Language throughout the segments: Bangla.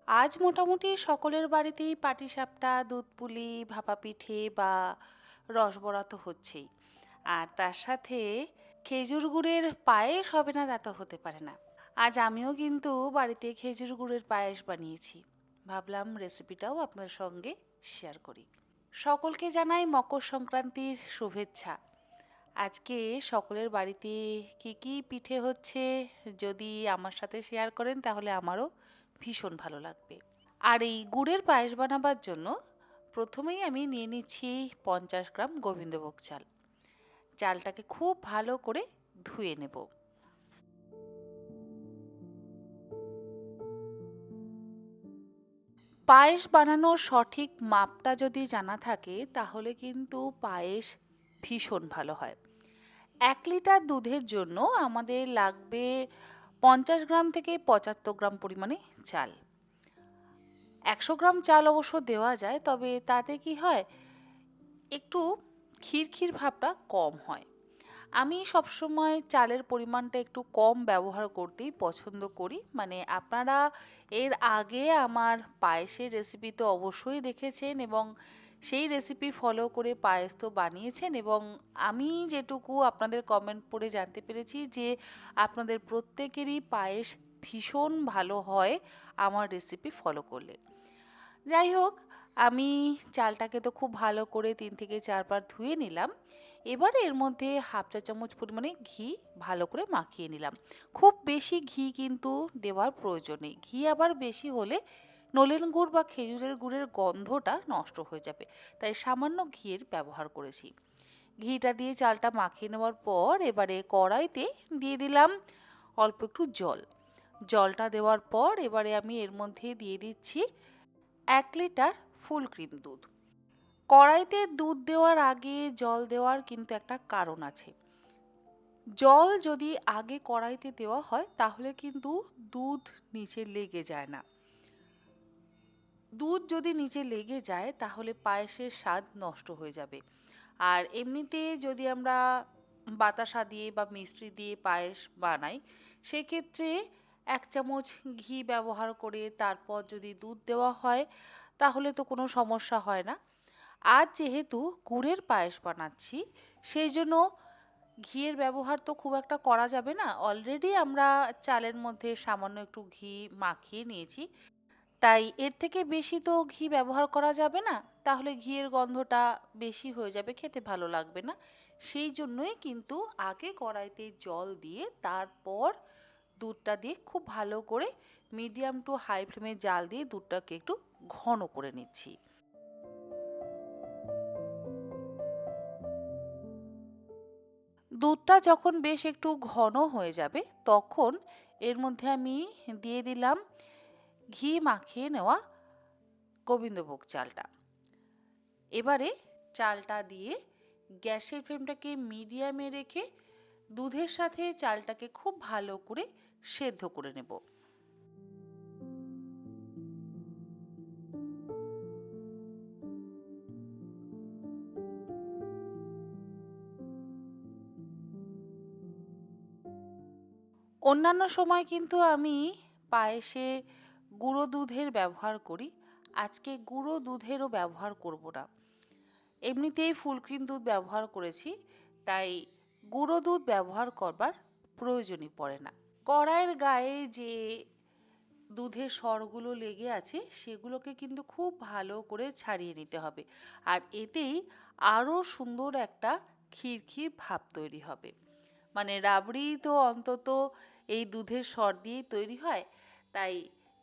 আজ মোটামুটি সকলের বাড়িতেই পাটিসাপটা, দুধ পুলি, ভাপা পিঠে বা রসবড়া তো হচ্ছেই। আর তার সাথে খেজুর গুড়ের পায়েস হবে না তা তো হতে পারে না। আজ আমিও কিন্তু বাড়িতে খেজুর গুড়ের পায়েস বানিয়েছি। ভাবলাম রেসিপিটাও আপনার সঙ্গে শেয়ার করি। সকলকে জানাই মকর সংক্রান্তির শুভেচ্ছা। আজকে সকলের বাড়িতে কি কি পিঠে হচ্ছে যদি আমার সাথে শেয়ার করেন তাহলে আমারও ভীষণ ভালো লাগবে। আর এই গুড়ের পায়েস বানাবার জন্য প্রথমেই আমি নিয়ে নিচ্ছি 50 গ্রাম গোবিন্দভোগ চাল। চালটাকে খুব ভালো করে ধুয়ে নেব। পায়েস বানানোর সঠিক মাপটা যদি জানা থাকে তাহলে কিন্তু পায়েস ভীষণ ভালো হয়। 1 লিটার দুধের জন্য আমাদের লাগবে 50 গ্রাম থেকে 75 গ্রাম পরিমাণে চাল। 100 গ্রাম চাল অবশ্য দেওয়া যায়, তবে তাতে কি হয়, একটু ক্ষীর ভাবটা কম হয়। আমি সবসময় চালের পরিমাণটা একটু কম ব্যবহার করতেই পছন্দ করি। মানে আপনারা এর আগে আমার পায়েসের রেসিপি তো অবশ্যই দেখেছেন এবং সেই রেসিপি ফলো করে পায়েস তো বানিয়েছেন, এবং আমি যেটুকু আপনাদের কমেন্ট পড়ে জানতে পেরেছি যে আপনাদের প্রত্যেকেরই পায়েস ভীষণ ভালো হয় আমার রেসিপি ফলো করলে। যাই হোক, আমি চালটাকে তো খুব ভালো করে 3 থেকে 4 বার ধুয়ে নিলাম। এবারে এর মধ্যে হাফ চা চামচ পরিমাণে ঘি ভালো করে মাখিয়ে নিলাম। খুব বেশি ঘি কিন্তু দেওয়ার প্রয়োজন নেই। ঘি আবার বেশি হলে নলেন গুড় বা খেজুরের গুড়ের গন্ধটা নষ্ট হয়ে যাবে। তাই সামান্য ঘিয়ের ব্যবহার করেছি। ঘিটা দিয়ে চালটা মাখিয়ে নেওয়ার পর এবারে কড়াইতে দিয়ে দিলাম অল্প একটু জল। জলটা দেওয়ার পর এবারে আমি এর মধ্যে দিয়ে দিচ্ছি 1 লিটার ফুল ক্রিম দুধ। কড়াইতে দুধ দেওয়ার আগে জল দেওয়ার কিন্তু একটা কারণ আছে। জল যদি আগে কড়াইতে দেওয়া হয় তাহলে কিন্তু দুধ নিচে লেগে যায় না। দুধ যদি নিচে লেগে যায় তাহলে পায়েসের স্বাদ নষ্ট হয়ে যাবে। আর এমনিতে যদি আমরা বাতাসা দিয়ে বা মিষ্টি দিয়ে পায়েস বানাই, সেক্ষেত্রে 1 চামচ ঘি ব্যবহার করে তারপর যদি দুধ দেওয়া হয় তাহলে তো কোনো সমস্যা হয় না। আজ যেহেতু গুড়ের পায়েস বানাচ্ছি, সেই জন্য ঘিয়ের ব্যবহার তো খুব একটা করা যাবে না। অলরেডি আমরা চালের মধ্যে সামান্য একটু ঘি মাখিয়ে নিয়েছি, তাই এর থেকে বেশি তো ঘি ব্যবহার করা যাবে না। তাহলে ঘিয়ের গন্ধটা বেশি হয়ে যাবে, খেতে ভালো লাগবে না। সেই জন্যই কিন্তু আগে কড়াইতে জল দিয়ে তারপর দুধটা দিয়ে খুব ভালো করে মিডিয়াম টু হাই ফ্লেমে জাল দিয়ে দুধটাকে একটু ঘন করে নিচ্ছি। দুধটা যখন বেশ একটু ঘন হয়ে যাবে তখন এর মধ্যে আমি দিয়ে দিলাম ঘি মাখিয়ে নেওয়া গোবিন্দভোগ চালটা। এবারে চালটা দিয়ে গ্যাসের ফ্লেমটাকে মিডিয়ামে রেখে দুধের সাথে চালটাকে খুব ভালো করে সেদ্ধ করে নেব। অন্যান্য সময় কিন্তু আমি পায়েসে গুঁড়ো দুধের ব্যবহার করি। আজকে গুঁড়ো দুধেরও ব্যবহার করব না। এমনিতেই ফুল ক্রিম দুধ ব্যবহার করেছি, তাই গুঁড়ো দুধ ব্যবহার করবার প্রয়োজনই পড়ে না। কড়াইয়ের গায়ে যে দুধের সরগুলো লেগে আছে সেগুলোকে কিন্তু খুব ভালো করে ছাড়িয়ে নিতে হবে। আর এতেই আরও সুন্দর একটা ক্ষীর ভাব তৈরি হবে। মানে রাবড়ি তো অন্তত এই দুধের সর দিয়েই তৈরি হয়, তাই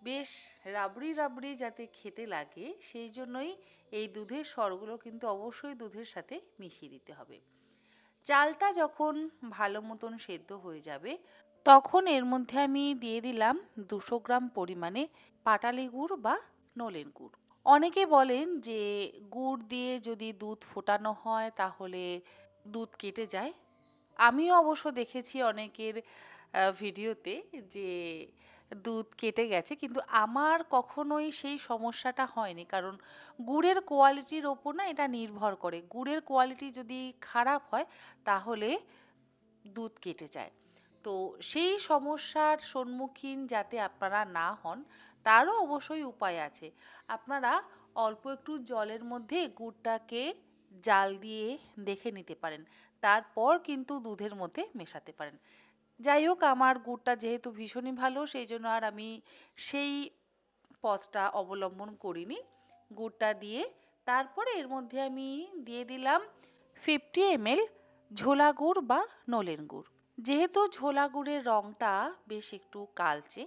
বেশ রাবড়ি যাতে খেতে লাগে সেই জন্যই এই দুধের সরগুলো কিন্তু অবশ্যই দুধের সাথে মিশিয়ে দিতে হবে। চালটা যখন ভালো মতন সেদ্ধ হয়ে যাবে তখন এর মধ্যে আমি দিয়ে দিলাম 200 গ্রাম পরিমাণে পাটালি গুড় বা নলেন গুড়। অনেকে বলেন যে গুড় দিয়ে যদি দুধ ফোটানো হয় তাহলে দুধ কেটে যায়। আমিও অবশ্য দেখেছি অনেকের ভিডিওতে যে দুধ কেটে গেছে, কিন্তু আমার কখনোই সেই সমস্যাটা হয়নি। কারণ গুড়ের কোয়ালিটির ওপর না এটা নির্ভর করে। গুড়ের কোয়ালিটি যদি খারাপ হয় তাহলে দুধ কেটে যায়। তো সেই সমস্যার সম্মুখীন যাতে আপনারা না হন, তারও অবশ্যই উপায় আছে। আপনারা অল্প একটু জলের মধ্যে গুড়টাকে জাল দিয়ে দেখে নিতে পারেন। তারপর কিন্তু দুধের মধ্যে মেশাতে পারেন। যাই হোক, আমার গুড়টা যেহেতু ভীষণই ভালো, সেই জন্য আর আমি সেই পথটা অবলম্বন করিনি। গুড়টা দিয়ে তারপরে এর মধ্যে আমি দিয়ে দিলাম 50 ml ঝোলা গুড় বা নলেন গুড়। যেহেতু ঝোলা গুড়ের রঙটা বেশ একটু কালচে,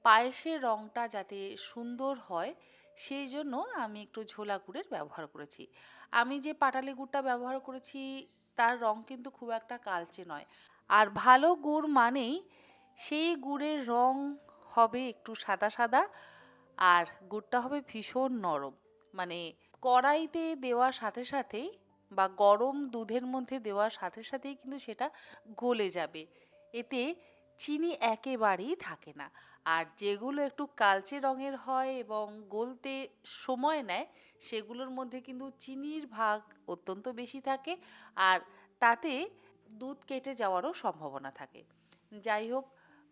পায়েসের রঙটা যাতে সুন্দর হয় সেই জন্য আমি একটু ঝোলা গুড়ের ব্যবহার করেছি। আমি যে পাটালি গুড়টা ব্যবহার করেছি তার রং কিন্তু খুব একটা কালচে নয়। আর ভালো গুড় মানেই সেই গুড়ের রং হবে একটু সাদা সাদা, আর গুড়টা হবে ভীষণ নরম। মানে কড়াইতে দেওয়ার সাথে সাথেই বা গরম দুধের মধ্যে দেওয়ার সাথে সাথেই কিন্তু সেটা গলে যাবে। এতে চিনি একেবারেই থাকে না। আর যেগুলো একটু কালচে রঙের হয় এবং গলতে সময় নেয়, সেগুলোর মধ্যে কিন্তু চিনির ভাগ অত্যন্ত বেশি থাকে, আর তাতে দুধ কেটে যাওয়ারও সম্ভাবনা থাকে। যাই হোক,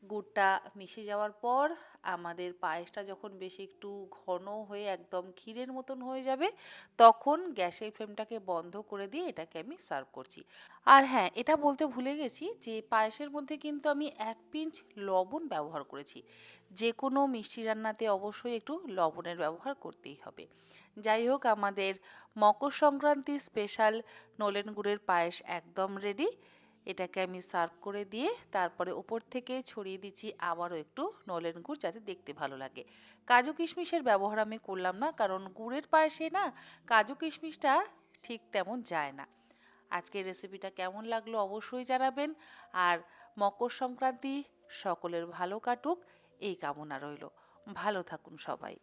গুড়টা মিশে যাওয়ার পর আমাদের পায়েসটা যখন বেশি একটু ঘন হয়ে একদম ক্ষীরের মতন হয়ে যাবে, তখন গ্যাসের ফ্লেমটাকে বন্ধ করে দিয়ে এটাকে আমি সার্ভ করছি। আর হ্যাঁ, এটা বলতে ভুলে গেছি যে পায়েসের মধ্যে কিন্তু আমি 1 পিঞ্চ লবণ ব্যবহার করেছি। যে কোনো মিষ্টি রান্নাতে অবশ্যই একটু লবণের ব্যবহার করতেই হবে। যাই হোক, আমাদের মকর সংক্রান্তি স্পেশাল নলেন গুড়ের পায়েস একদম রেডি। এটাকে আমি সার্ভ করে দিয়ে তারপরে ওপর থেকে ছড়িয়ে দিচ্ছি আবারও একটু নলেন গুড়, যাতে দেখতে ভালো লাগে। কাজু কিশমিশের ব্যবহার আমি করলাম না, কারণ গুড়ের পায়েসে না কাজু কিশমিশটা ঠিক তেমন যায় না। আজকের রেসিপিটা কেমন লাগলো অবশ্যই জানাবেন। আর মকর সংক্রান্তি সকলের ভালো কাটুক এই কামনা রইল। ভালো থাকুন সবাই।